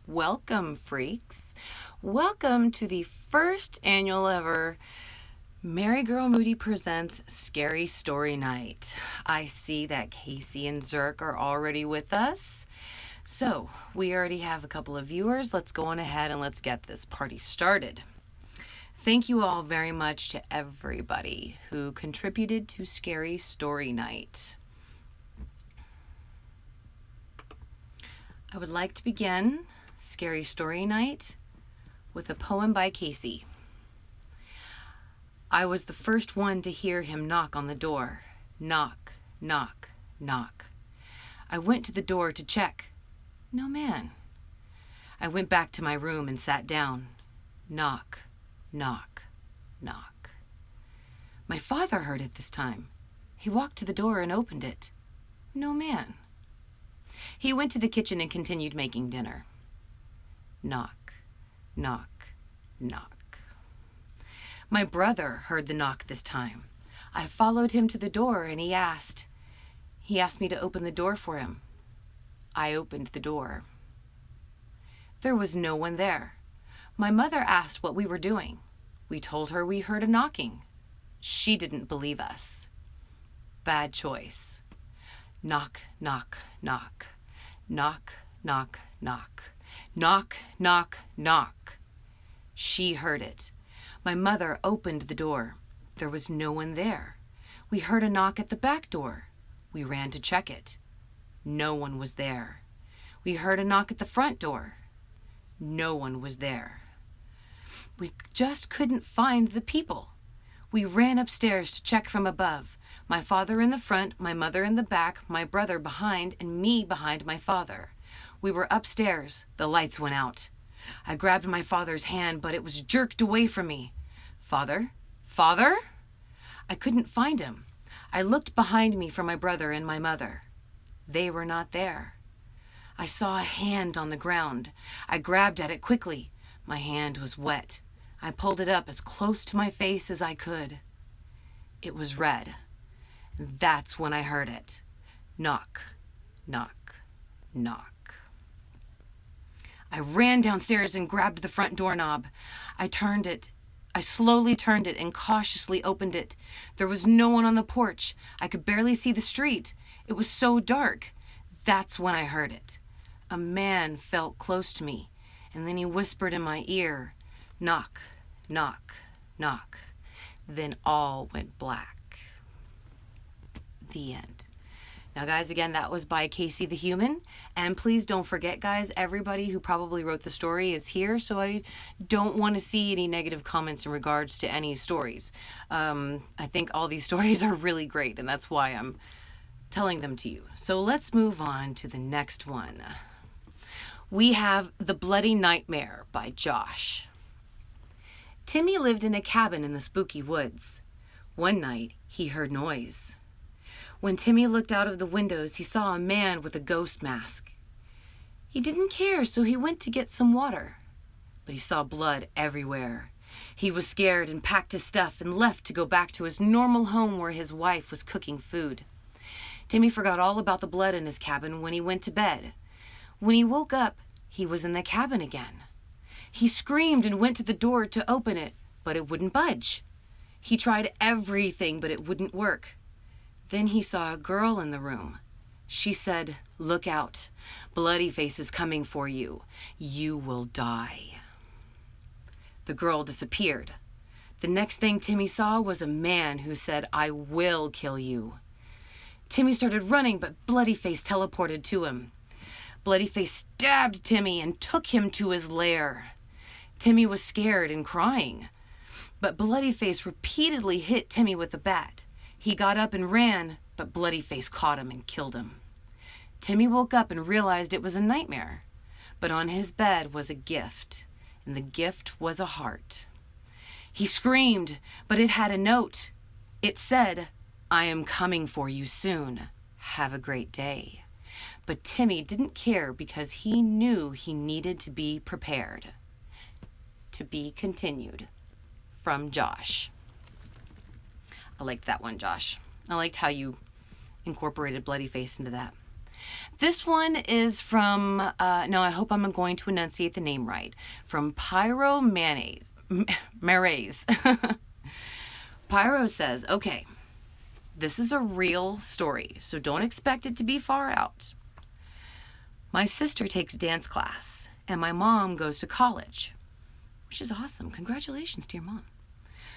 Welcome, freaks. Welcome to the first annual ever MaryGirl Moody Presents Scary Story Night. I see that Casey and ZurQ are already with us. So, we already have a couple of viewers. Let's go on ahead and let's get this party started. Thank you all very much to everybody who contributed to Scary Story Night. I would like to begin Scary Story Night with a poem by Casey. I was the first one to hear him knock on the door. Knock, knock, knock. I went to the door to check. No man. I went back to my room and sat down. Knock, knock, knock. My father heard it this time. He walked to the door and opened it. No man. He went to the kitchen and continued making dinner. Knock, knock, knock. My brother heard the knock this time. I followed him to the door and he asked me to open the door for him. I opened the door. There was no one there. My mother asked what we were doing. We told her we heard a knocking. She didn't believe us. Bad choice. Knock, knock, knock. Knock, knock, knock. Knock, knock, knock. She heard it. My mother opened the door. There was no one there. We heard a knock at the back door. We ran to check it. No one was there. We heard a knock at the front door. No one was there. We just couldn't find the people. We ran upstairs to check from above. My father in the front, my mother in the back, my brother behind, and me behind my father. We were upstairs. The lights went out. I grabbed my father's hand, but it was jerked away from me. Father? Father? I couldn't find him. I looked behind me for my brother and my mother. They were not there. I saw a hand on the ground. I grabbed at it quickly. My hand was wet. I pulled it up as close to my face as I could. It was red. That's when I heard it. Knock, knock, knock. I ran downstairs and grabbed the front doorknob. I slowly turned it and cautiously opened it. There was no one on the porch. I could barely see the street. It was so dark. That's when I heard it. A man felt close to me, and then he whispered in my ear, knock, knock, knock. Then all went black. The end. Now, guys, again, that was by Casey the Human. And please don't forget, guys, everybody who probably wrote the story is here, so I don't want to see any negative comments in regards to any stories. I think all these stories are really great, and that's why I'm telling them to you. So let's move on to the next one. We have The Bloody Nightmare by Josh. Timmy lived in a cabin in the spooky woods. One night, he heard noise. When Timmy looked out of the windows, he saw a man with a ghost mask. He didn't care, so he went to get some water. But he saw blood everywhere. He was scared and packed his stuff and left to go back to his normal home where his wife was cooking food. Timmy forgot all about the blood in his cabin when he went to bed. When he woke up, he was in the cabin again. He screamed and went to the door to open it, but it wouldn't budge. He tried everything, but it wouldn't work. Then he saw a girl in the room. She said, "Look out. Bloody Face is coming for you. You will die." The girl disappeared. The next thing Timmy saw was a man who said, "I will kill you." Timmy started running, but Bloody Face teleported to him. Bloody Face stabbed Timmy and took him to his lair. Timmy was scared and crying, but Bloody Face repeatedly hit Timmy with a bat. He got up and ran, but Bloody Face caught him and killed him. Timmy woke up and realized it was a nightmare, but on his bed was a gift, and the gift was a heart. He screamed, but it had a note. It said, "I am coming for you soon. Have a great day." But Timmy didn't care because he knew he needed to be prepared. To be continued. From Josh. I liked that one, Josh. I liked how you incorporated Bloody Face into that. This one is from, no, I hope I'm going to enunciate the name right, from Pyromanrhyse. Pyro says, okay, this is a real story, so don't expect it to be far out. My sister takes dance class, and my mom goes to college, which is awesome. Congratulations to your mom.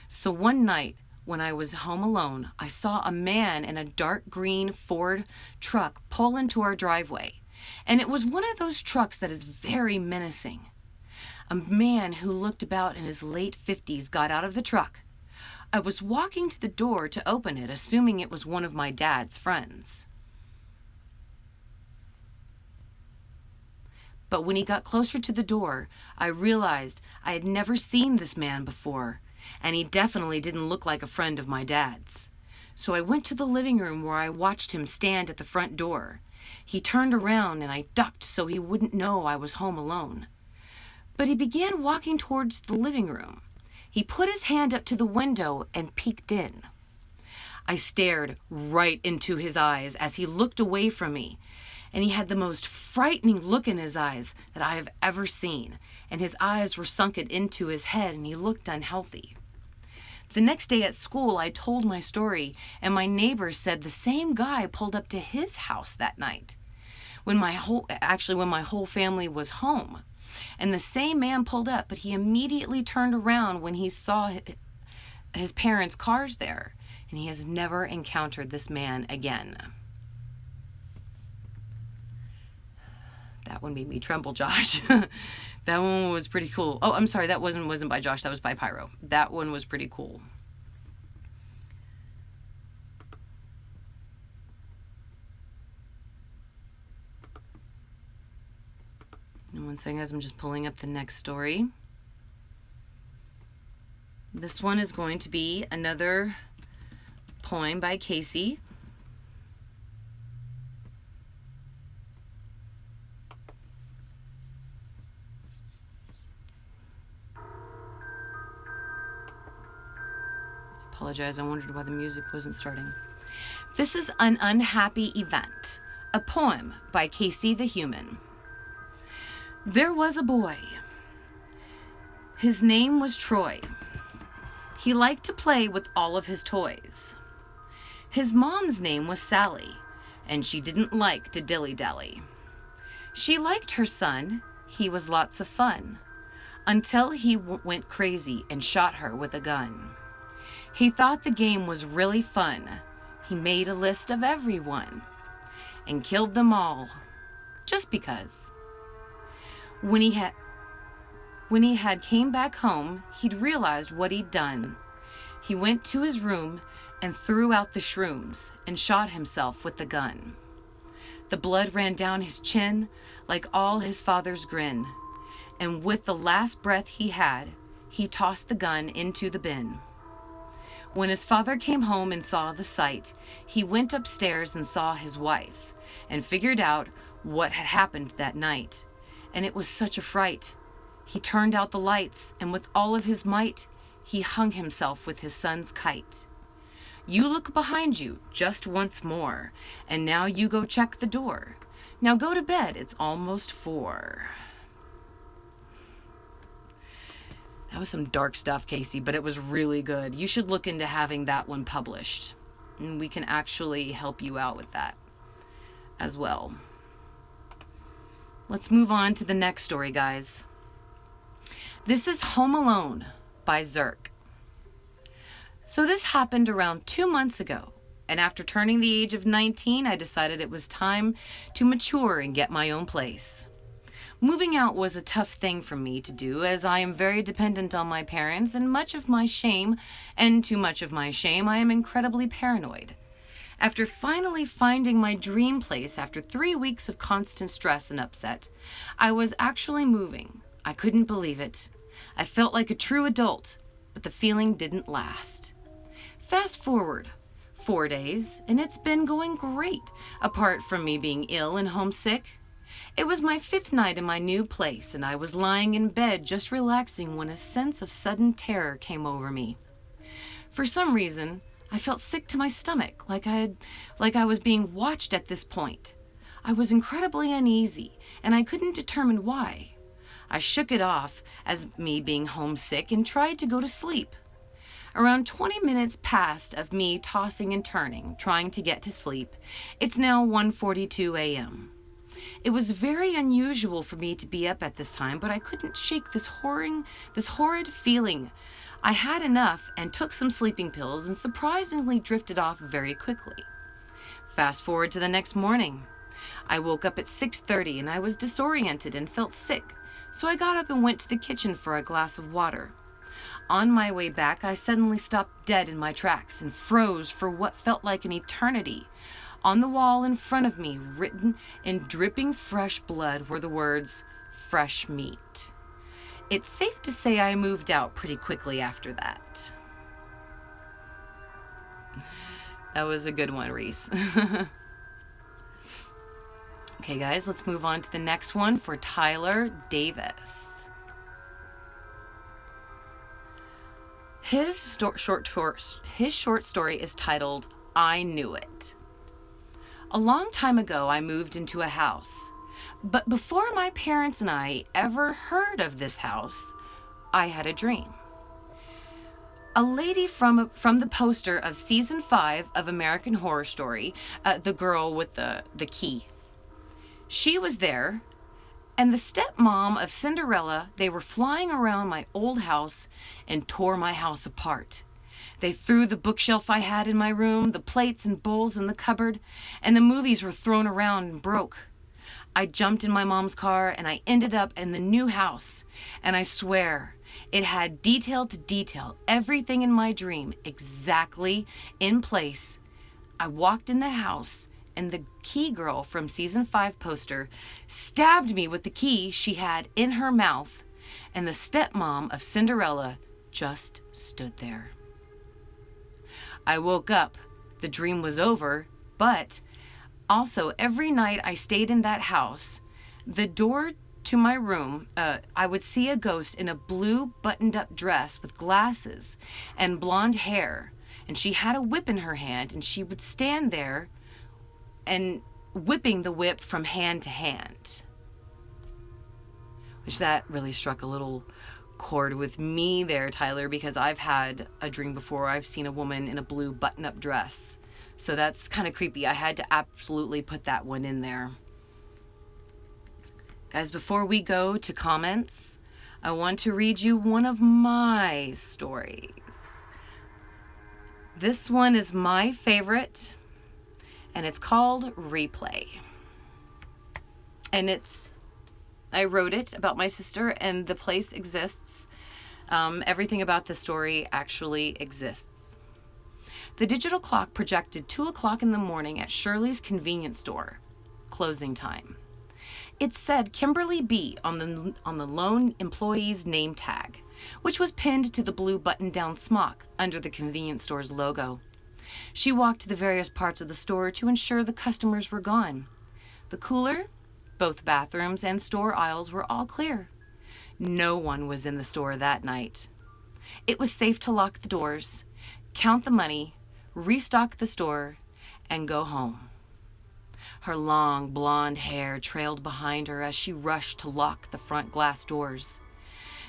So one night, when I was home alone, I saw a man in a dark green Ford truck pull into our driveway. And it was one of those trucks that is very menacing. A man who looked about in his late 50s got out of the truck. I was walking to the door to open it, assuming it was one of my dad's friends. But when he got closer to the door, I realized I had never seen this man before. And he definitely didn't look like a friend of my dad's. So I went to the living room where I watched him stand at the front door. He turned around and I ducked so he wouldn't know I was home alone. But he began walking towards the living room. He put his hand up to the window and peeked in. I stared right into his eyes as he looked away from me. And he had the most frightening look in his eyes that I have ever seen. And his eyes were sunken into his head and he looked unhealthy. The next day at school, I told my story, and my neighbors said the same guy pulled up to his house that night when my whole family was home. And the same man pulled up, but he immediately turned around when he saw his parents' cars there, and he has never encountered this man again. That one made me tremble, Josh. That one was pretty cool. Oh, I'm sorry, that wasn't by Josh, that was by Pyro. That one was pretty cool. And one second, guys, I'm just pulling up the next story. This one is going to be another poem by Casey. Apologize, I wondered why the music wasn't starting. This is An Unhappy Event, a poem by Casey the Human. There was a boy. His name was Troy. He liked to play with all of his toys. His mom's name was Sally, and she didn't like to dilly-dally. She liked her son. He was lots of fun, until he went crazy and shot her with a gun. He thought the game was really fun. He made a list of everyone and killed them all just because. When he had came back home, he'd realized what he'd done. He went to his room and threw out the shrooms and shot himself with the gun. The blood ran down his chin like all his father's grin, and with the last breath he had, he tossed the gun into the bin. When his father came home and saw the sight, he went upstairs and saw his wife and figured out what had happened that night. And it was such a fright. He turned out the lights, and with all of his might, he hung himself with his son's kite. You look behind you just once more, and now you go check the door. Now go to bed, it's almost 4. That was some dark stuff, Casey, but it was really good. You should look into having that one published, and we can actually help you out with that as well. Let's move on to the next story, guys. This is Home Alone by ZurQ. So this happened around 2 months ago, and after turning the age of 19, I decided it was time to mature and get my own place. Moving out was a tough thing for me to do, as I am very dependent on my parents, and too much of my shame, I am incredibly paranoid. After finally finding my dream place after 3 weeks of constant stress and upset, I was actually moving. I couldn't believe it. I felt like a true adult, but the feeling didn't last. Fast forward 4 days, and it's been going great, apart from me being ill and homesick. It was my 5th night in my new place, and I was lying in bed just relaxing when a sense of sudden terror came over me. For some reason, I felt sick to my stomach, like I was being watched at this point. I was incredibly uneasy, and I couldn't determine why. I shook it off as me being homesick and tried to go to sleep. Around 20 minutes passed of me tossing and turning, trying to get to sleep. It's now 1:42 a.m. It was very unusual for me to be up at this time, but I couldn't shake this horrid feeling. I had enough and took some sleeping pills and surprisingly drifted off very quickly. Fast forward to the next morning. I woke up at 6:30 and I was disoriented and felt sick, so I got up and went to the kitchen for a glass of water. On my way back, I suddenly stopped dead in my tracks and froze for what felt like an eternity. On the wall in front of me, written in dripping fresh blood, were the words, "Fresh meat." It's safe to say I moved out pretty quickly after that. That was a good one, Reese. Okay, guys, let's move on to the next one for Tyler Davis. His short story is titled, "I Knew It." A long time ago, I moved into a house. But before my parents and I ever heard of this house, I had a dream. A lady from the poster of season 5 of American Horror Story, the girl with the key. She was there, and the stepmom of Cinderella, they were flying around my old house and tore my house apart. They threw the bookshelf I had in my room, the plates and bowls in the cupboard, and the movies were thrown around and broke. I jumped in my mom's car and I ended up in the new house, and I swear it had detail to detail everything in my dream exactly in place. I walked in the house and the key girl from season 5 poster stabbed me with the key she had in her mouth, and the stepmom of Cinderella just stood there. I woke up, the dream was over, but also every night I stayed in that house, the door to my room, I would see a ghost in a blue buttoned-up dress with glasses and blonde hair, and she had a whip in her hand, and she would stand there and whipping the whip from hand to hand. Which that really struck a little chord with me there, Tyler, because I've had a dream before. I've seen a woman in a blue button-up dress. So that's kind of creepy. I had to absolutely put that one in there. Guys, before we go to comments, I want to read you one of my stories. This one is my favorite, and it's called Replay. And I wrote it about my sister, and the place exists. Everything about the story actually exists. The digital clock projected 2 o'clock in the morning at Shirley's convenience store. Closing time. It said Kimberly B. on the lone employee's name tag, which was pinned to the blue button-down smock under the convenience store's logo. She walked to the various parts of the store to ensure the customers were gone. The cooler, both bathrooms and store aisles were all clear. No one was in the store that night. It was safe to lock the doors, count the money, restock the store, and go home. Her long blonde hair trailed behind her as she rushed to lock the front glass doors.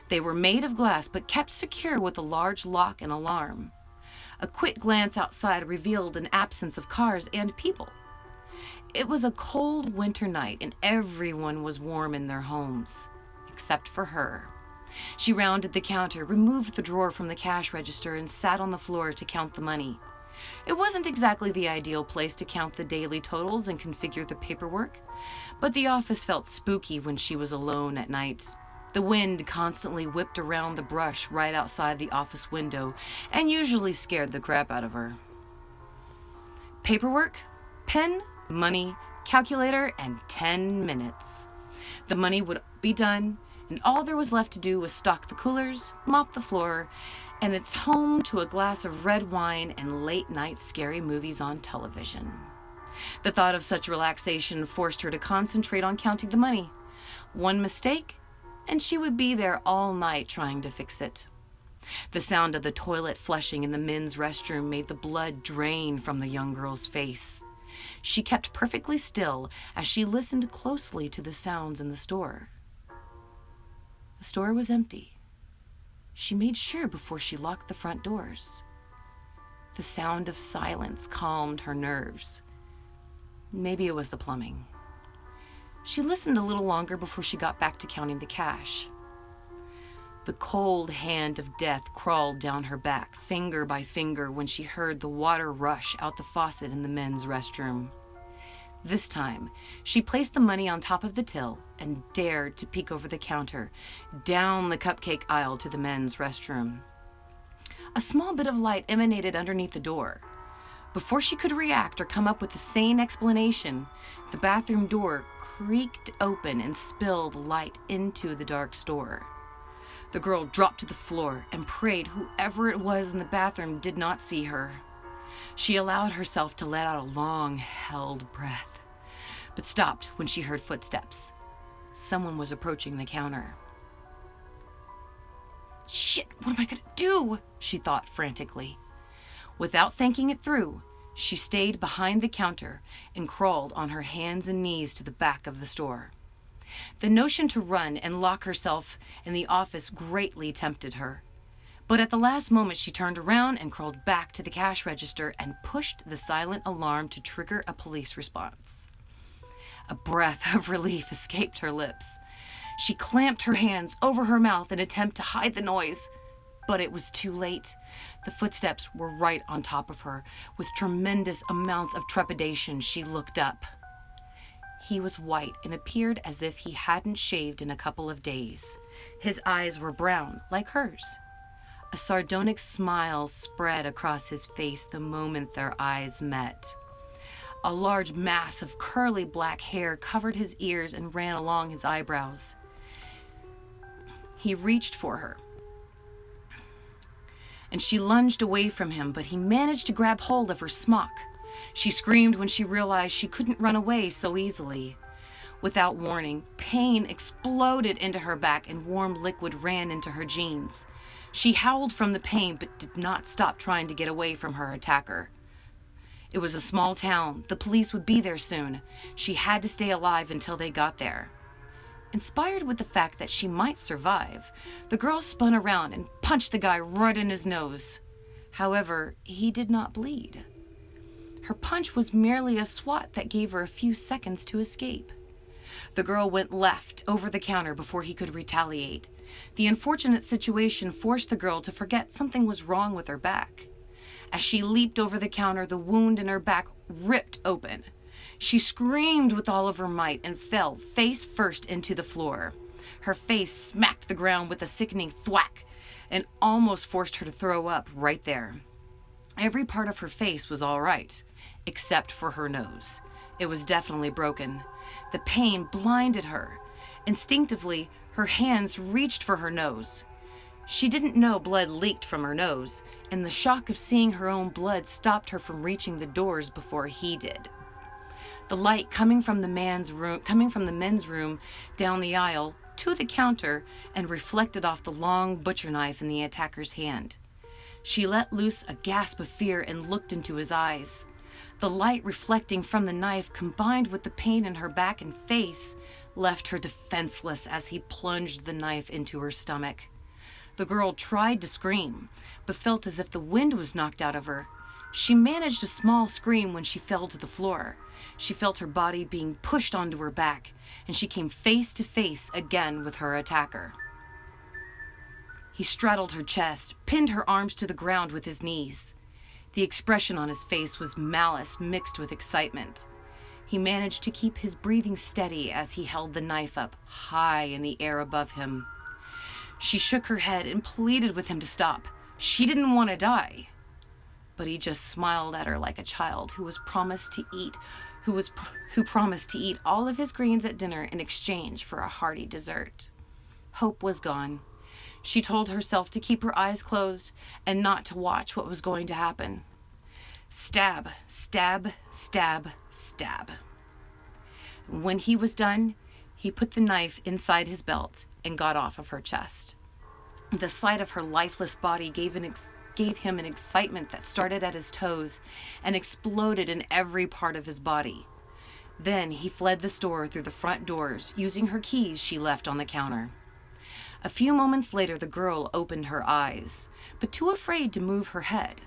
They were made of glass but kept secure with a large lock and alarm. A quick glance outside revealed an absence of cars and people. It was a cold winter night and everyone was warm in their homes, except for her. She rounded the counter, removed the drawer from the cash register, and sat on the floor to count the money. It wasn't exactly the ideal place to count the daily totals and configure the paperwork, but the office felt spooky when she was alone at night. The wind constantly whipped around the brush right outside the office window and usually scared the crap out of her. Paperwork, pen, money, calculator, and 10 minutes. The money would be done, and all there was left to do was stock the coolers, mop the floor, and it's home to a glass of red wine and late-night scary movies on television. The thought of such relaxation forced her to concentrate on counting the money. One mistake, and she would be there all night trying to fix it. The sound of the toilet flushing in the men's restroom made the blood drain from the young girl's face. She kept perfectly still as she listened closely to the sounds in the store. The store was empty. She made sure before she locked the front doors. The sound of silence calmed her nerves. Maybe it was the plumbing. She listened a little longer before she got back to counting the cash. The cold hand of death crawled down her back, finger by finger, when she heard the water rush out the faucet in the men's restroom. This time, she placed the money on top of the till and dared to peek over the counter, down the cupcake aisle to the men's restroom. A small bit of light emanated underneath the door. Before she could react or come up with a sane explanation, the bathroom door creaked open and spilled light into the dark store. The girl dropped to the floor and prayed whoever it was in the bathroom did not see her. She allowed herself to let out a long-held breath, but stopped when she heard footsteps. Someone was approaching the counter. "Shit, what am I gonna do?" she thought frantically. Without thinking it through, she stayed behind the counter and crawled on her hands and knees to the back of the store. The notion to run and lock herself in the office greatly tempted her. But at the last moment, she turned around and crawled back to the cash register and pushed the silent alarm to trigger a police response. A breath of relief escaped her lips. She clamped her hands over her mouth in an attempt to hide the noise, but it was too late. The footsteps were right on top of her. With tremendous amounts of trepidation, she looked up. He was white and appeared as if he hadn't shaved in a couple of days. His eyes were brown, like hers. A sardonic smile spread across his face the moment their eyes met. A large mass of curly black hair covered his ears and ran along his eyebrows. He reached for her, and she lunged away from him, but he managed to grab hold of her smock. She screamed when she realized she couldn't run away so easily. Without warning, pain exploded into her back and warm liquid ran into her jeans. She howled from the pain but did not stop trying to get away from her attacker. It was a small town. The police would be there soon. She had to stay alive until they got there. Inspired with the fact that she might survive, the girl spun around and punched the guy right in his nose. However, he did not bleed. Her punch was merely a swat that gave her a few seconds to escape. The girl went left over the counter before he could retaliate. The unfortunate situation forced the girl to forget something was wrong with her back. As she leaped over the counter, the wound in her back ripped open. She screamed with all of her might and fell face first into the floor. Her face smacked the ground with a sickening thwack and almost forced her to throw up right there. Every part of her face was all right, except for her nose. It was definitely broken. The pain blinded her. Instinctively, her hands reached for her nose. She didn't know blood leaked from her nose, and the shock of seeing her own blood stopped her from reaching the doors before he did. The light coming from the men's room down the aisle to the counter and reflected off the long butcher knife in the attacker's hand. She let loose a gasp of fear and looked into his eyes. The light reflecting from the knife, combined with the pain in her back and face, left her defenseless as he plunged the knife into her stomach. The girl tried to scream, but felt as if the wind was knocked out of her. She managed a small scream when she fell to the floor. She felt her body being pushed onto her back, and she came face to face again with her attacker. He straddled her chest, pinned her arms to the ground with his knees. The expression on his face was malice mixed with excitement. He managed to keep his breathing steady as he held the knife up high in the air above him. She shook her head and pleaded with him to stop. She didn't want to die. But he just smiled at her like a child who promised to eat all of his greens at dinner in exchange for a hearty dessert. Hope was gone. She told herself to keep her eyes closed and not to watch what was going to happen. Stab, stab, stab, stab. When he was done, he put the knife inside his belt and got off of her chest. The sight of her lifeless body gave an gave him an excitement that started at his toes and exploded in every part of his body. Then he fled the store through the front doors, using her keys she left on the counter. A few moments later, the girl opened her eyes, but too afraid to move her head.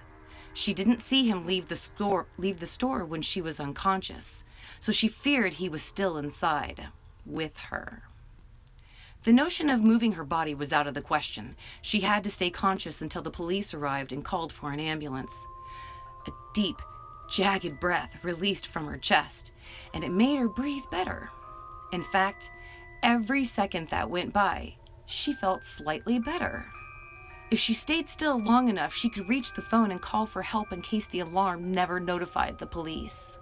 She didn't see him leave the store when she was unconscious, so she feared he was still inside, with her. The notion of moving her body was out of the question. She had to stay conscious until the police arrived and called for an ambulance. A deep, jagged breath released from her chest, and it made her breathe better. In fact, every second that went by, she felt slightly better. If she stayed still long enough, she could reach the phone and call for help in case the alarm never notified the police.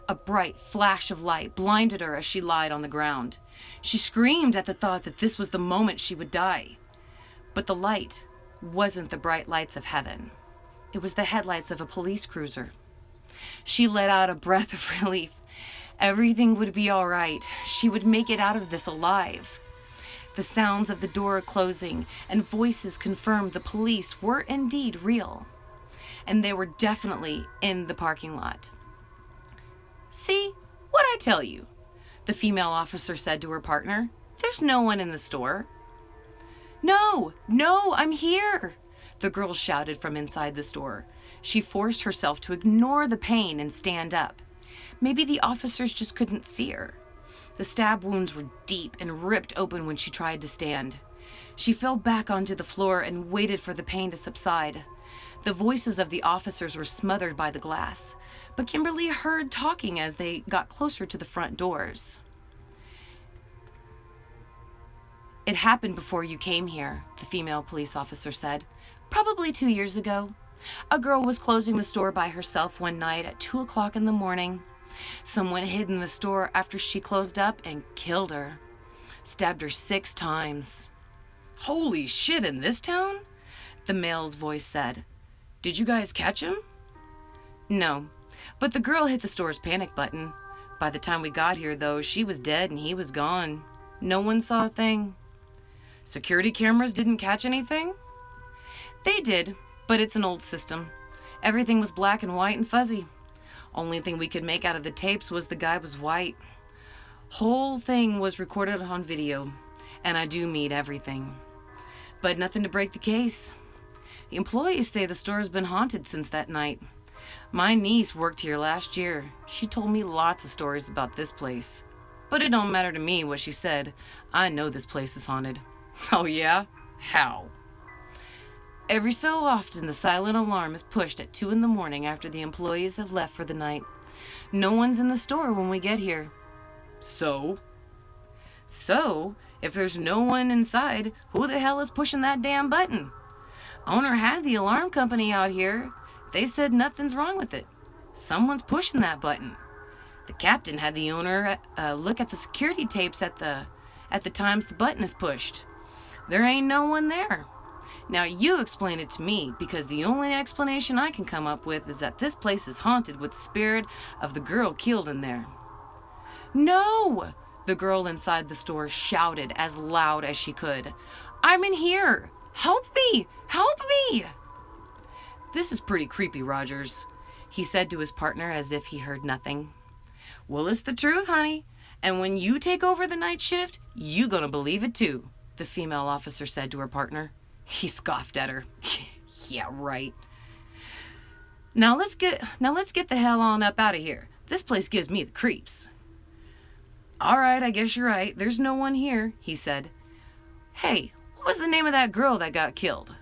A bright flash of light blinded her as she lied on the ground. She screamed at the thought that this was the moment she would die. But the light wasn't the bright lights of heaven. It was the headlights of a police cruiser. She let out a breath of relief. Everything would be all right. She would make it out of this alive. The sounds of the door closing and voices confirmed the police were indeed real. And they were definitely in the parking lot. "See, what'd I tell you?" the female officer said to her partner. "There's no one in the store." No, I'm here," the girl shouted from inside the store. She forced herself to ignore the pain and stand up. Maybe the officers just couldn't see her. The stab wounds were deep and ripped open when she tried to stand. She fell back onto the floor and waited for the pain to subside. The voices of the officers were smothered by the glass, but Kimberly heard talking as they got closer to the front doors. "It happened before you came here," the female police officer said. "Probably 2 years ago. A girl was closing the store by herself one night at 2 o'clock in the morning. Someone hid in the store after she closed up and killed her. Stabbed her 6 times. "Holy shit, in this town?" the male's voice said. "Did you guys catch him?" "No, but the girl hit the store's panic button. By the time we got here, though, she was dead and he was gone. No one saw a thing." "Security cameras didn't catch anything?" "They did, but it's an old system. Everything was black and white and fuzzy. Only thing we could make out of the tapes was the guy was white. Whole thing was recorded on video, and I do mean everything. But nothing to break the case. The employees say the store has been haunted since that night. My niece worked here last year. She told me lots of stories about this place. But it don't matter to me what she said. I know this place is haunted." "Oh yeah? How?" "Every so often the silent alarm is pushed at 2 in the morning after the employees have left for the night. No one's in the store when we get here." So, if there's no one inside, who the hell is pushing that damn button? Owner had the alarm company out here. They said nothing's wrong with it. Someone's pushing that button. The captain had the owner look at the security tapes at the times the button is pushed. There ain't no one there. Now you explain it to me, because the only explanation I can come up with is that this place is haunted with the spirit of the girl killed in there." "No!" the girl inside the store shouted as loud as she could. "I'm in here! Help me! Help me!" "This is pretty creepy, Rogers," he said to his partner as if he heard nothing. "Well, it's the truth, honey. And when you take over the night shift, you gonna believe it too," the female officer said to her partner. He scoffed at her. "Yeah, right. Now let's get the hell on up out of here. This place gives me the creeps." "All right, I guess you're right. There's no one here," he said. "Hey, what was the name of that girl that got killed?"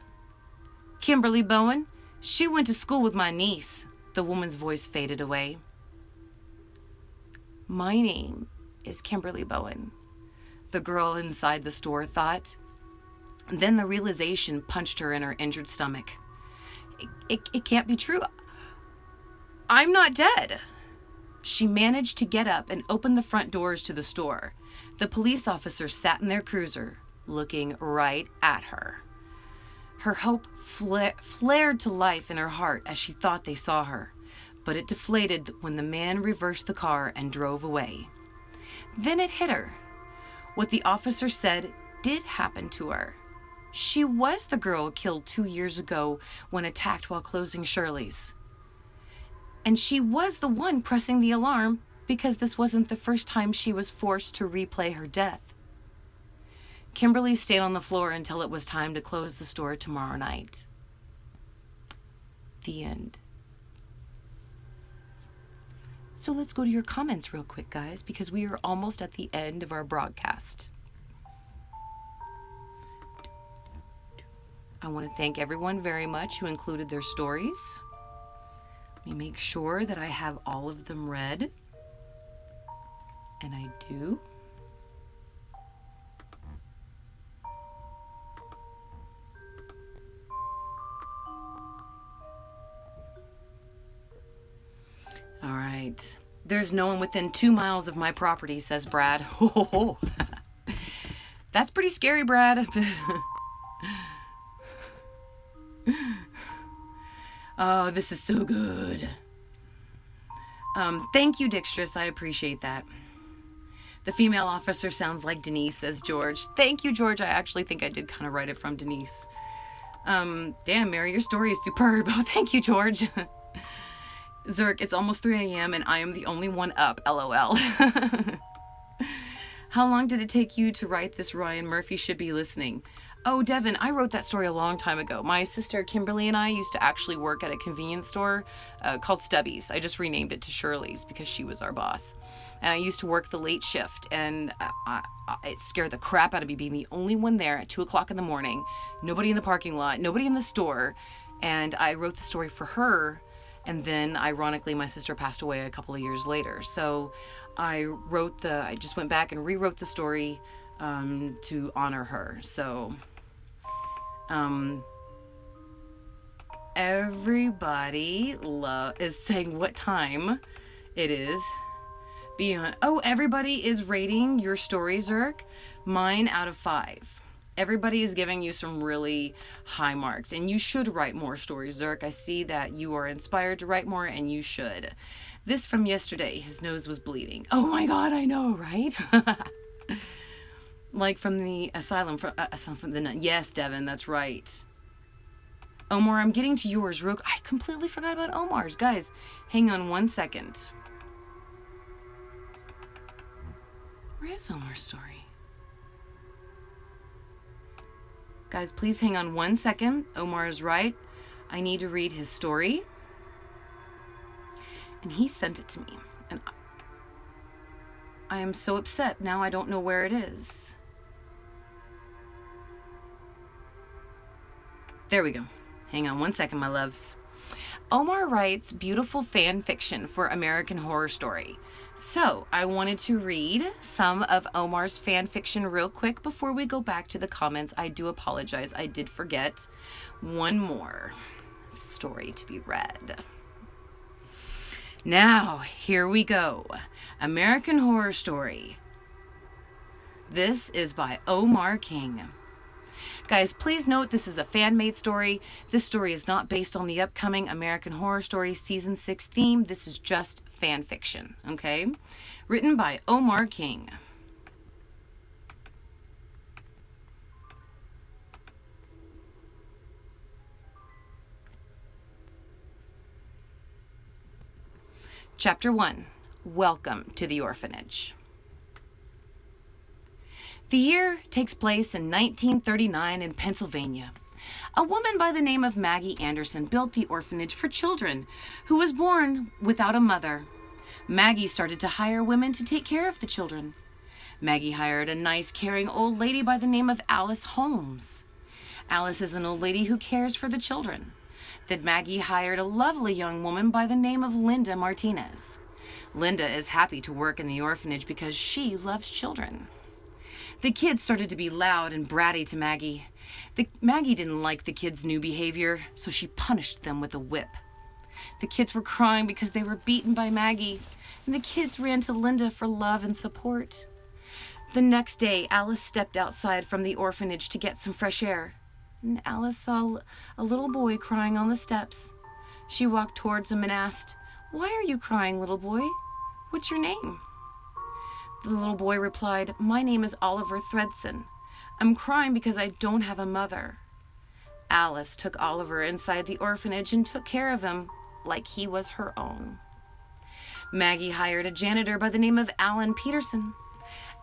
"Kimberly Bowen. She went to school with my niece." The woman's voice faded away. "My name is Kimberly Bowen," the girl inside the store thought. Then the realization punched her in her injured stomach. It can't be true. I'm not dead." She managed to get up and open the front doors to the store. The police officer sat in their cruiser, looking right at her. Her hope flared to life in her heart as she thought they saw her, but it deflated when the man reversed the car and drove away. Then it hit her. What the officer said did happen to her. She was the girl killed 2 years ago when attacked while closing Shirley's. And she was the one pressing the alarm because this wasn't the first time she was forced to replay her death. Kimberly stayed on the floor until it was time to close the store tomorrow night. The end. So let's go to your comments real quick, guys, because we are almost at the end of our broadcast. I want to thank everyone very much who included their stories. Let me make sure that I have all of them read. And I do. All right. There's no one within 2 miles of my property, says Brad. Oh, that's pretty scary, Brad. Oh, this is so good. Thank you, Dixtress. I appreciate that. The female officer sounds like Denise, says George. Thank you, George. I actually think I did kind of write it from Denise. Damn, Mary, your story is superb. Oh, thank you, George. ZurQ, it's almost 3 a.m. and I am the only one up, LOL. How long did it take you to write this? Ryan Murphy should be listening. Oh, Devin, I wrote that story a long time ago. My sister Kimberly and I used to actually work at a convenience store called Stubby's. I just renamed it to Shirley's because she was our boss. And I used to work the late shift, and it scared the crap out of me being the only one there at 2 o'clock in the morning, nobody in the parking lot, nobody in the store. And I wrote the story for her. And then, ironically, my sister passed away a couple of years later. So I just went back and rewrote the story to honor her. So everybody is saying what time it is. Oh, everybody is rating your story, ZurQ. Mine out of 5. Everybody is giving you some really high marks, and you should write more stories, ZurQ. I see that you are inspired to write more, and you should. This from yesterday, his nose was bleeding. Oh my God, I know, right? Like from the asylum, from the nun. Yes, Devin, that's right. Omar, I'm getting to yours real quick. I completely forgot about Omar's. Guys, hang on 1 second. Where is Omar's story? Guys, please hang on 1 second. Omar is right. I need to read his story. And he sent it to me. And I am so upset. Now I don't know where it is. There we go. Hang on 1 second, my loves. Omar writes beautiful fan fiction for American Horror Story. So I wanted to read some of Omar's fan fiction real quick before we go back to the comments. I do apologize. I did forget one more story to be read. Now, here we go. American Horror Story. This is by Omar King. Guys, please note this is a fan-made story. This story is not based on the upcoming American Horror Story Season 6 theme. This is just fan fiction, okay? Written by Omar King. Chapter 1. Welcome to the Orphanage. The year takes place in 1939 in Pennsylvania. A woman by the name of Maggie Anderson built the orphanage for children who was born without a mother. Maggie started to hire women to take care of the children. Maggie hired a nice, caring old lady by the name of Alice Holmes. Alice is an old lady who cares for the children. Then Maggie hired a lovely young woman by the name of Linda Martinez. Linda is happy to work in the orphanage because she loves children. The kids started to be loud and bratty to Maggie. Maggie didn't like the kids' new behavior, so she punished them with a whip. The kids were crying because they were beaten by Maggie, and the kids ran to Linda for love and support. The next day, Alice stepped outside from the orphanage to get some fresh air, and Alice saw a little boy crying on the steps. She walked towards him and asked, "Why are you crying, little boy? What's your name?" The little boy replied, "My name is Oliver Thredson. I'm crying because I don't have a mother. Alice took Oliver inside the orphanage and took care of him like he was her own. Maggie hired a janitor by the name of Alan Peterson.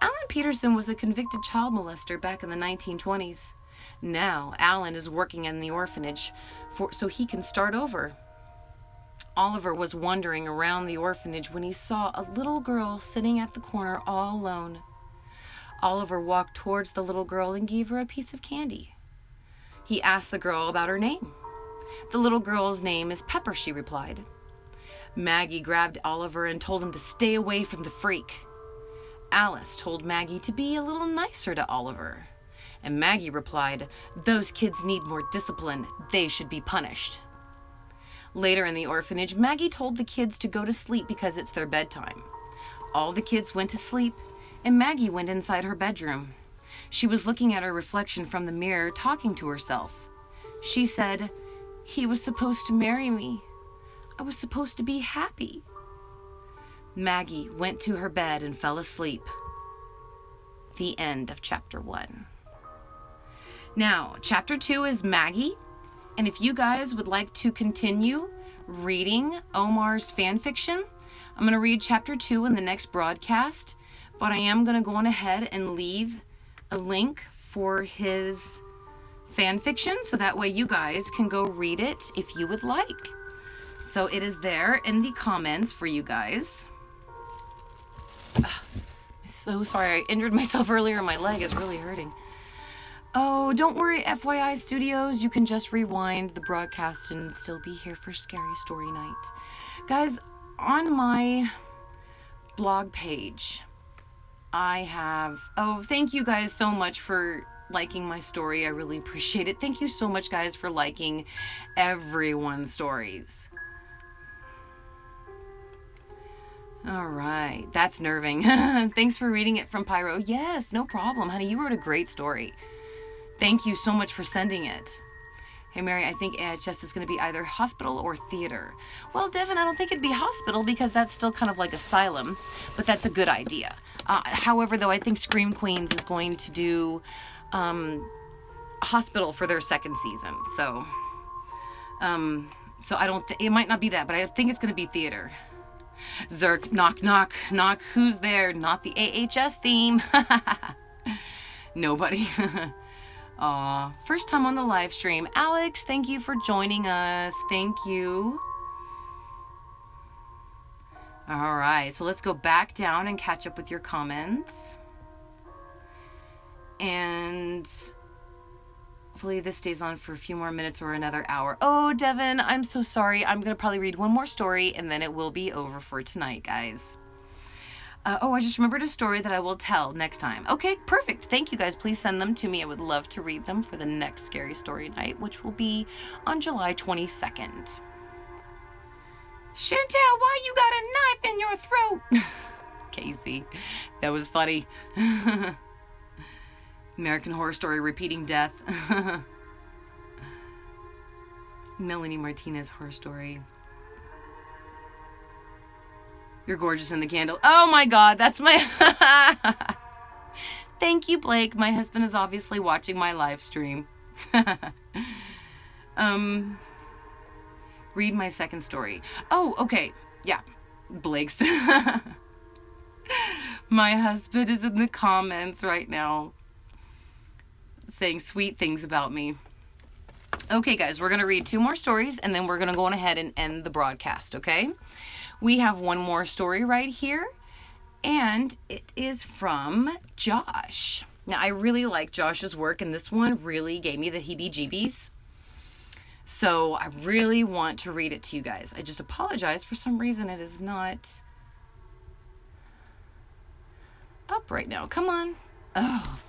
Alan Peterson was a convicted child molester back in the 1920s. Now, Alan is working in the orphanage so he can start over. Oliver was wandering around the orphanage when he saw a little girl sitting at the corner all alone. Oliver walked towards the little girl and gave her a piece of candy. He asked the girl about her name. The little girl's name is Pepper, she replied. Maggie grabbed Oliver and told him to stay away from the freak. Alice told Maggie to be a little nicer to Oliver. And Maggie replied, "Those kids need more discipline. They should be punished." Later in the orphanage, Maggie told the kids to go to sleep because it's their bedtime. All the kids went to sleep, and Maggie went inside her bedroom. She was looking at her reflection from the mirror, talking to herself. She said, "He was supposed to marry me. I was supposed to be happy." Maggie went to her bed and fell asleep. The end of chapter 1. Now, chapter 2 is Maggie, and if you guys would like to continue reading Omar's fanfiction, I'm going to read chapter 2 in the next broadcast, but I am going to go on ahead and leave a link for his fanfiction, so that way you guys can go read it if you would like. So it is there in the comments for you guys. I'm so sorry, I injured myself earlier and my leg is really hurting. Oh, don't worry, FYI Studios, you can just rewind the broadcast and still be here for Scary Story Night. Guys, on my blog page, I have... Oh, thank you guys so much for liking my story. I really appreciate it. Thank you so much, guys, for liking everyone's stories. All right, that's nerving. Thanks for reading it from Pyro. Yes, no problem, honey. You wrote a great story. Thank you so much for sending it. Hey, Mary, I think AHS is going to be either hospital or theater. Well, Devin, I don't think it'd be hospital because that's still kind of like asylum, but that's a good idea. However, though, I think Scream Queens is going to do hospital for their second season. So I don't think it might not be that, but I think it's going to be theater. ZurQ, knock, knock, knock. Who's there? Not the AHS theme. Nobody. Aw, first time on the live stream. Alex, thank you for joining us. Thank you. All right, so let's go back down and catch up with your comments. And hopefully this stays on for a few more minutes or another hour. Oh, Devin, I'm so sorry. I'm going to probably read one more story and then it will be over for tonight, guys. Oh, I just remembered a story that I will tell next time. Okay, perfect. Thank you, guys. Please send them to me. I would love to read them for the next Scary Story Night, which will be on July 22nd. Chantel, why you got a knife in your throat? Casey, that was funny. American Horror Story repeating death. Melanie Martinez Horror Story. You're gorgeous in the candle. Oh my God, that's my... Thank you, Blake. My husband is obviously watching my live stream. Read my second story. Oh, okay. Yeah. Blake's. My husband is in the comments right now saying sweet things about me. Okay, guys, we're going to read 2 more stories and then we're going to go on ahead and end the broadcast, okay? We have one more story right here, and it is from Josh. Now, I really like Josh's work, and this one really gave me the heebie-jeebies. So I really want to read it to you guys. I just apologize. For some reason, it is not up right now. Come on. Oh,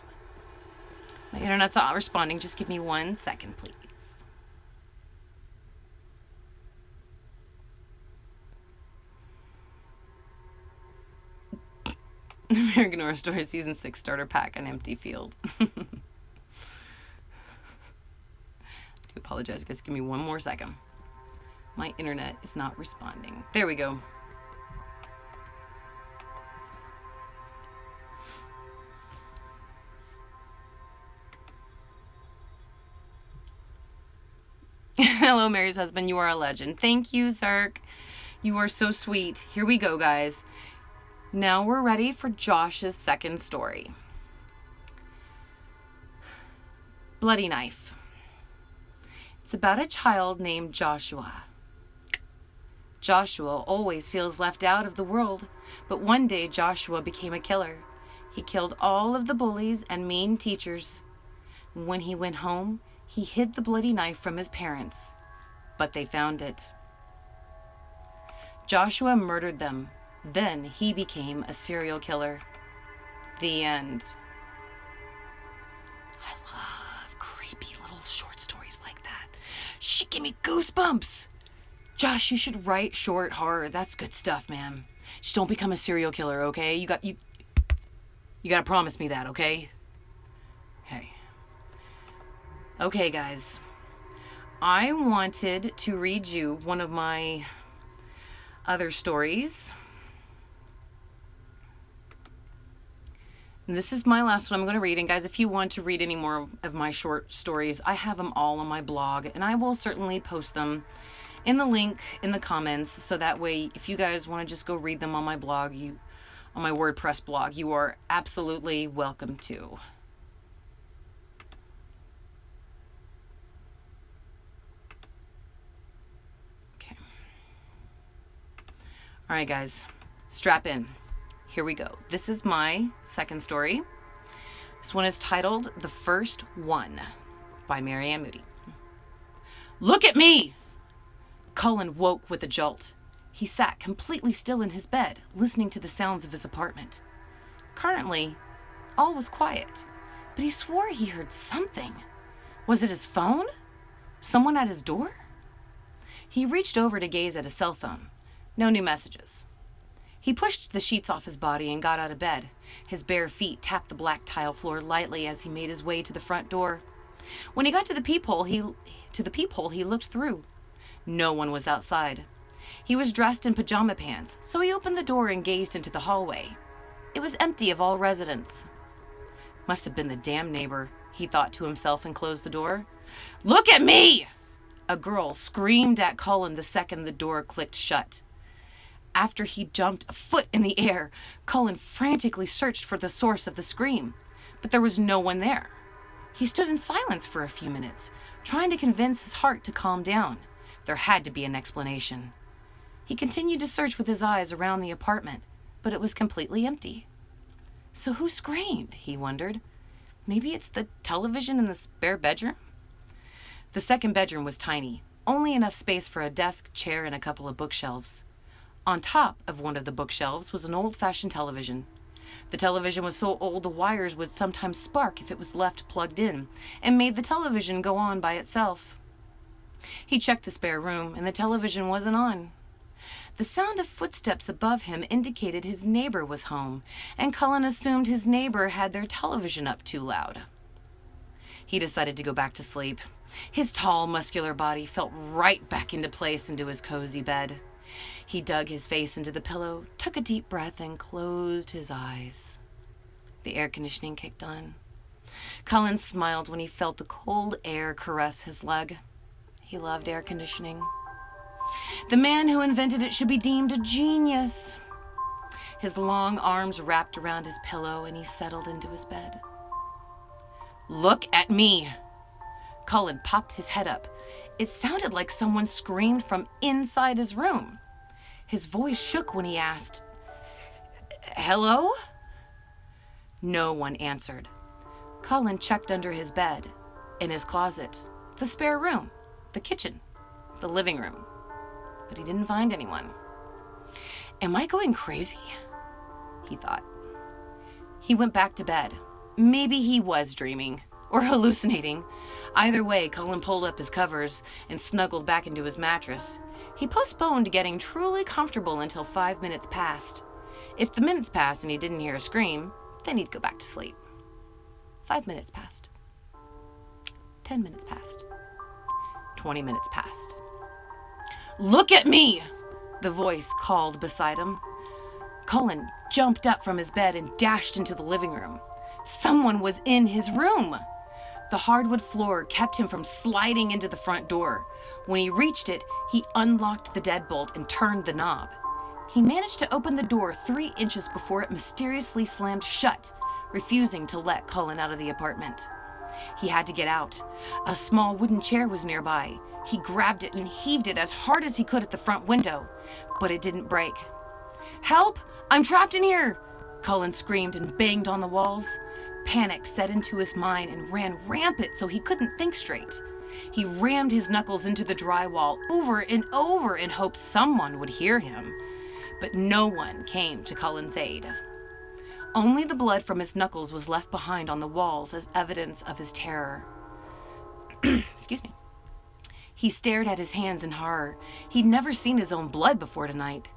my internet's not responding. Just give me 1 second, please. American Horror Story Season 6 Starter Pack, An Empty Field. I do apologize, guys. Give me 1 more second. My internet is not responding. There we go. Hello, Mary's husband. You are a legend. Thank you, ZurQ. You are so sweet. Here we go, guys. Now we're ready for Josh's second story. Bloody Knife. It's about a child named Joshua. Joshua always feels left out of the world, but one day Joshua became a killer. He killed all of the bullies and mean teachers. When he went home, he hid the bloody knife from his parents, but they found it. Joshua murdered them. Then he became a serial killer. The end. I love creepy little short stories like that. She gave me goosebumps. Josh, you should write short horror. That's good stuff, man. Just don't become a serial killer, okay? You gotta promise me that, okay? Hey. Okay, guys. I wanted to read you one of my other stories. And this is my last one I'm going to read. And guys, if you want to read any more of my short stories, I have them all on my blog. And I will certainly post them in the link in the comments. So that way, if you guys want to just go read them on my blog, on my WordPress blog, you are absolutely welcome to. Okay. All right, guys, strap in. Here we go. This is my second story. This one is titled The First One by Mary Moody. Look at me! Cullen woke with a jolt. He sat completely still in his bed, listening to the sounds of his apartment. Currently, all was quiet, but he swore he heard something. Was it his phone? Someone at his door? He reached over to gaze at his cell phone. No new messages. He pushed the sheets off his body and got out of bed. His bare feet tapped the black tile floor lightly as he made his way to the front door. When he got to the peephole, he looked through. No one was outside. He was dressed in pajama pants, so he opened the door and gazed into the hallway. It was empty of all residents. Must have been the damn neighbor, he thought to himself and closed the door. Look at me! A girl screamed at Cullen the second the door clicked shut. After he jumped a foot in the air, Cullen frantically searched for the source of the scream, but there was no one there. He stood in silence for a few minutes, trying to convince his heart to calm down. There had to be an explanation. He continued to search with his eyes around the apartment, but it was completely empty. So who screamed, he wondered. Maybe it's the television in the spare bedroom? The second bedroom was tiny, only enough space for a desk, chair, and a couple of bookshelves. On top of one of the bookshelves was an old-fashioned television. The television was so old the wires would sometimes spark if it was left plugged in, and made the television go on by itself. He checked the spare room, and the television wasn't on. The sound of footsteps above him indicated his neighbor was home, and Cullen assumed his neighbor had their television up too loud. He decided to go back to sleep. His tall, muscular body felt right back into place into his cozy bed. He dug his face into the pillow, took a deep breath, and closed his eyes. The air conditioning kicked on. Cullen smiled when he felt the cold air caress his leg. He loved air conditioning. The man who invented it should be deemed a genius. His long arms wrapped around his pillow, and he settled into his bed. Look at me! Cullen popped his head up. It sounded like someone screamed from inside his room. His voice shook when he asked, "Hello?" No one answered. Cullen checked under his bed, in his closet, the spare room, the kitchen, the living room, but he didn't find anyone. Am I going crazy? He thought. He went back to bed. Maybe he was dreaming or hallucinating. Either way, Cullen pulled up his covers and snuggled back into his mattress. He postponed getting truly comfortable until 5 minutes passed. If the minutes passed and he didn't hear a scream, then he'd go back to sleep. 5 minutes passed. 10 minutes passed. 20 minutes passed. Look at me! The voice called beside him. Cullen jumped up from his bed and dashed into the living room. Someone was in his room. The hardwood floor kept him from sliding into the front door. When he reached it, he unlocked the deadbolt and turned the knob. He managed to open the door 3 inches before it mysteriously slammed shut, refusing to let Cullen out of the apartment. He had to get out. A small wooden chair was nearby. He grabbed it and heaved it as hard as he could at the front window, but it didn't break. "Help! I'm trapped in here!" Cullen screamed and banged on the walls. Panic set into his mind and ran rampant so he couldn't think straight. He rammed his knuckles into the drywall over and over in hopes someone would hear him, but no one came to Cullen's aid. Only the blood from his knuckles was left behind on the walls as evidence of his terror. Excuse me. He stared at his hands in horror. He'd never seen his own blood before tonight.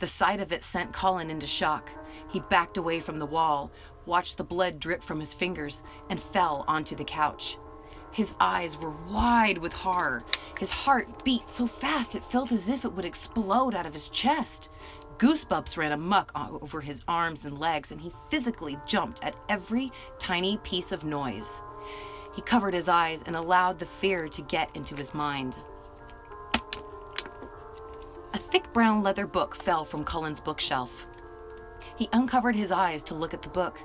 The sight of it sent Cullen into shock. He backed away from the wall, watched the blood drip from his fingers, and fell onto the couch. His eyes were wide with horror. His heart beat so fast it felt as if it would explode out of his chest. Goosebumps ran amok over his arms and legs, and he physically jumped at every tiny piece of noise. He covered his eyes and allowed the fear to get into his mind. A thick brown leather book fell from Cullen's bookshelf. He uncovered his eyes to look at the book,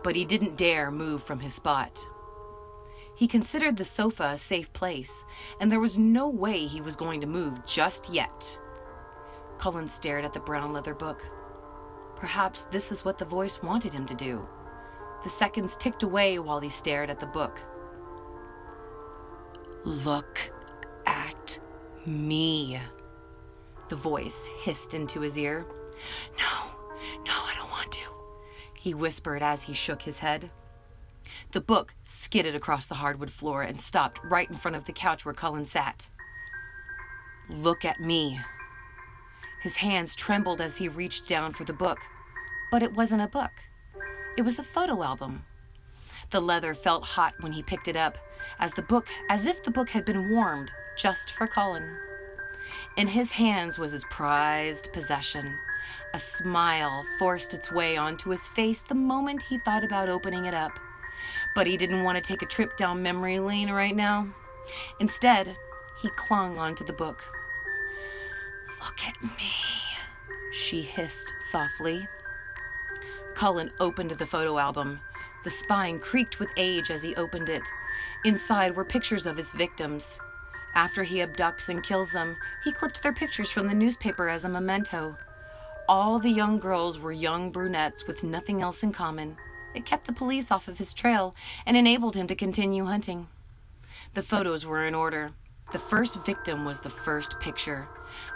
but he didn't dare move from his spot. He considered the sofa a safe place, and there was no way he was going to move just yet. Cullen stared at the brown leather book. Perhaps this is what the voice wanted him to do. The seconds ticked away while he stared at the book. "Look at me," the voice hissed into his ear. No, I don't want to," he whispered as he shook his head. The book skidded across the hardwood floor and stopped right in front of the couch where Cullen sat. "Look at me." His hands trembled as he reached down for the book, but it wasn't a book. It was a photo album. The leather felt hot when he picked it up, as if the book had been warmed just for Cullen. In his hands was his prized possession. A smile forced its way onto his face the moment he thought about opening it up. But he didn't want to take a trip down memory lane right now. Instead, he clung onto the book. "Look at me," she hissed softly. Cullen opened the photo album. The spine creaked with age as he opened it. Inside were pictures of his victims. After he abducts and kills them, he clipped their pictures from the newspaper as a memento. All the young girls were young brunettes with nothing else in common. It kept the police off of his trail and enabled him to continue hunting. The photos were in order. The first victim was the first picture,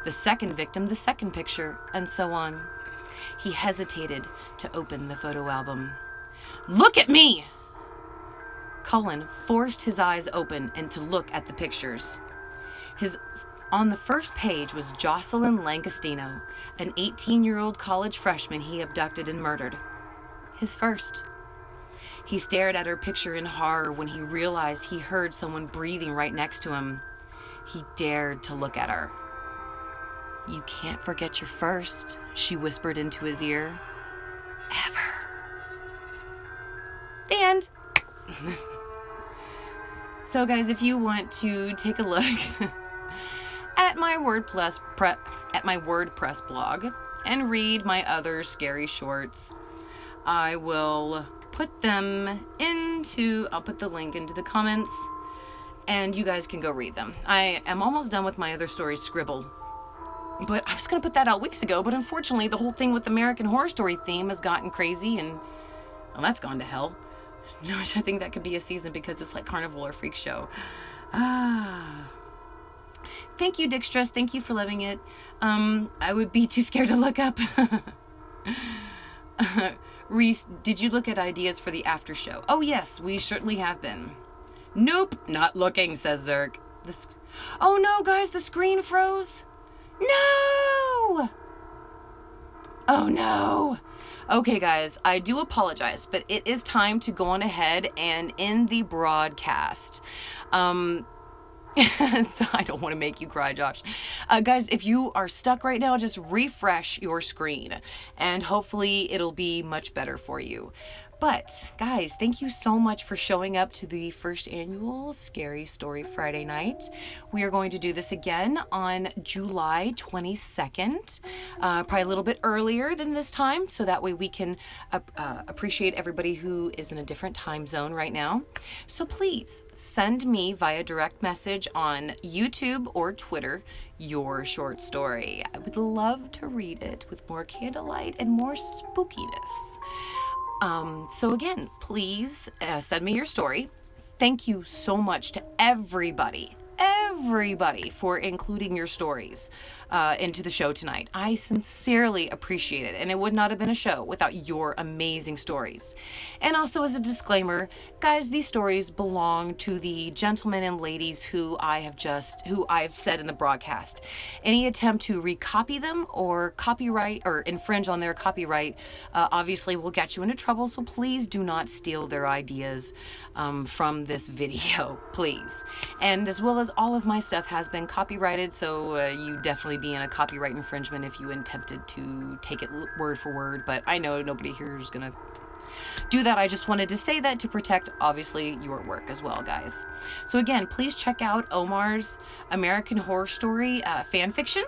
the second victim the second picture, and so on. He hesitated to open the photo album. "Look at me!" Cullen forced his eyes open and to look at the pictures. On the first page was Jocelyn Langostino, an 18-year-old college freshman he abducted and murdered. His first. He stared at her picture in horror when he realized he heard someone breathing right next to him. He dared to look at her. "You can't forget your first," she whispered into his ear. "Ever." The end. So guys, if you want to take a look at my WordPress blog and read my other scary shorts, I will put them I'll put the link into the comments, and you guys can go read them. I am almost done with my other stories scribbled, but I was going to put that out weeks ago, but unfortunately the whole thing with the American Horror Story theme has gotten crazy, and well, that's gone to hell. I think that could be a season because it's like Carnival or Freak Show. Thank you, Dick Stress. Thank you for loving it. I would be too scared to look up. Reese, did you look at ideas for the after show? Oh, yes, we certainly have been. Nope, not looking, says ZurQ. Oh, no, guys, the screen froze. No! Oh, no. Okay, guys, I do apologize, but it is time to go on ahead and end the broadcast. So I don't want to make you cry, Josh. Guys, if you are stuck right now, just refresh your screen and hopefully it'll be much better for you. But guys, thank you so much for showing up to the first annual Scary Story Friday night. We are going to do this again on July 22nd, probably a little bit earlier than this time, so that way we can appreciate everybody who is in a different time zone right now. So please send me via direct message on YouTube or Twitter your short story. I would love to read it with more candlelight and more spookiness. So again, please send me your story. Thank you so much to everybody for including your stories into the show tonight. I sincerely appreciate it, and it would not have been a show without your amazing stories. And also, as a disclaimer, guys, these stories belong to the gentlemen and ladies who I've said in the broadcast. Any attempt to recopy them or copyright or infringe on their copyright obviously will get you into trouble, so please do not steal their ideas from this video, please. And as well as all of my stuff has been copyrighted, so you definitely be in a copyright infringement if you attempted to take it word for word, but I know nobody here is gonna do that. I just wanted to say that to protect, obviously, your work as well, guys. So again, please check out Omar's American Horror Story fanfiction.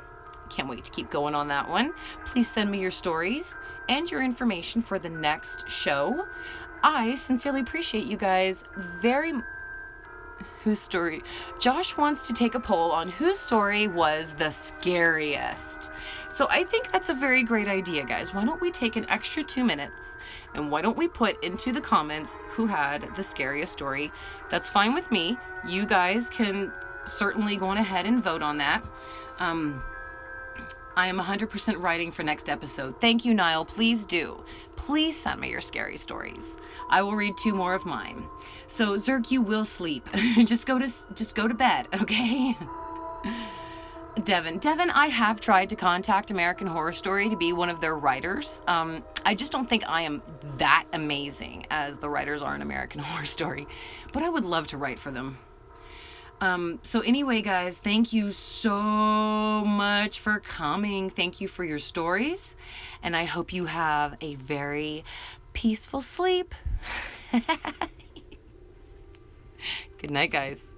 Can't wait to keep going on that one. Please send me your stories and your information for the next show. I sincerely appreciate you guys very much. Whose story? Josh wants to take a poll on whose story was the scariest. So I think that's a very great idea, guys. Why don't we take an extra 2 minutes and why don't we put into the comments who had the scariest story? That's fine with me. You guys can certainly go on ahead and vote on that. I am 100% writing for next episode. Thank you, Niall. Please do. Please send me your scary stories. I will read 2 more of mine. So ZurQ will sleep. just go to bed, okay? Devin, I have tried to contact American Horror Story to be one of their writers. I just don't think I am that amazing as the writers are in American Horror Story, but I would love to write for them. So anyway, guys, thank you so much for coming. Thank you for your stories, and I hope you have a very peaceful sleep. Good night, guys.